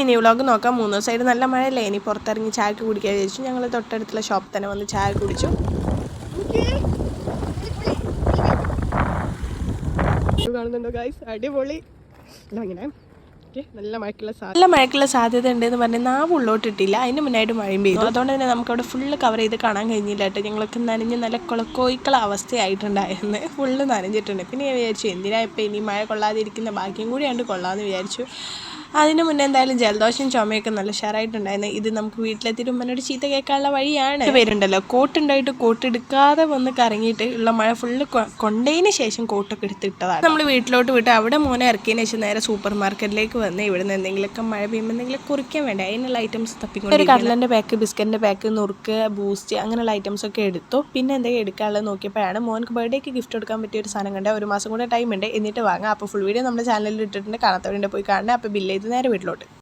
ഇനി വ്ളോഗ് നോക്കാം. 3 ദിവസമായിട്ട് നല്ല മഴയല്ലേ, ഇനി പുറത്തിറങ്ങി ചായക്ക് കുടിക്കാൻ വിചാരിച്ചു. ഞങ്ങൾ തൊട്ടടുത്തുള്ള ഷോപ്പിൽ തന്നെ വന്ന് ചായ കുടിച്ചു. കാണുന്നുണ്ടോ ഗൈസ്, അടിപൊളി. ഇങ്ങനെ നല്ല മഴയ്ക്കുള്ള സാധ്യത ഉണ്ടെന്ന് പറഞ്ഞ് നാവ് ഉള്ളോട്ടിട്ടില്ല. അതിന് മുന്നായിട്ട് മഴയും പെയ്തു. അതുകൊണ്ട് തന്നെ നമുക്കവിടെ ഫുള്ള് കവർ ചെയ്ത് കാണാൻ കഴിഞ്ഞില്ല കേട്ടോ. ഞങ്ങളൊക്കെ നനഞ്ഞ് നല്ല കൊളക്കോയിക്കള അവസ്ഥയായിട്ടുണ്ടായിരുന്നു. ഫുള്ള് നനഞ്ഞിട്ടുണ്ട്. പിന്നെ ഞാൻ വിചാരിച്ചു എന്തിനാ ഇപ്പം ഇനി മഴ കൊള്ളാതിരിക്കുന്ന ഭാഗ്യം കൂടിയാണ്ട് കൊള്ളാമെന്ന് വിചാരിച്ചു. അതിന് മുന്നേ എന്തായാലും ജലദോഷം ചുമയൊക്കെ നല്ല ഉഷാറായിട്ടുണ്ടായിരുന്നു. ഇത് നമുക്ക് വീട്ടിലെത്തിയിട്ട് ഉമ്മനോട് ചീത്ത കേൾക്കാനുള്ള വഴിയാണ്. പേരുണ്ടല്ലോ, കോട്ടുണ്ടായിട്ട് കോട്ട് എടുക്കാതെ വന്ന് കറങ്ങിയിട്ട് ഉള്ള മഴ ഫുള്ള് കൊണ്ടതിന് ശേഷം കോട്ടൊക്കെ എടുത്തിട്ടതാണ്. നമ്മൾ വീട്ടിലോട്ട് വിട്ട് അവിടെ മോനെ ഇറക്കിയതിന് ശേഷം നേരെ സൂപ്പർ മാർക്കറ്റിലേക്ക് വന്ന് ഇവിടുന്ന് എന്തെങ്കിലുമൊക്കെ മഴ പെയ്യുമ്പോൾ എന്തെങ്കിലും കുറിക്കാൻ വേണ്ടി അതിനുള്ള ഐറ്റംസ് തപ്പിക്കൊണ്ട് ഒരു കടലൻ്റെ പാക്ക്, ബിസ്ക്കറ്റിൻ്റെ പാക്ക്, നുറുക്ക്, ബൂസ്റ്റ് അങ്ങനെയുള്ള ഐറ്റംസ് ഒക്കെ എടുത്തു. പിന്നെ എന്തെങ്കിലും എടുക്കാനുള്ളത് നോക്കിയപ്പോഴാണ് മോനക്ക് ബർത്ത്ഡേക്ക് ഗിഫ്റ്റ് കൊടുക്കാൻ പറ്റിയ ഒരു സാധനം കണ്ടത്. 1 മാസം കൂടെ ടൈം ഉണ്ട് എന്നിട്ട് വാങ്ങാം. അപ്പോൾ ഫുൾ വീഡിയോ നമ്മുടെ ചാനലിൽ ഇട്ടിട്ടുണ്ട്, കാണാത്തവരുണ്ട് പോയി കാണണം. അപ്പോൾ ബില്ല് ചെയ്ത് നേരെ വീട്ടിലോട്ട്.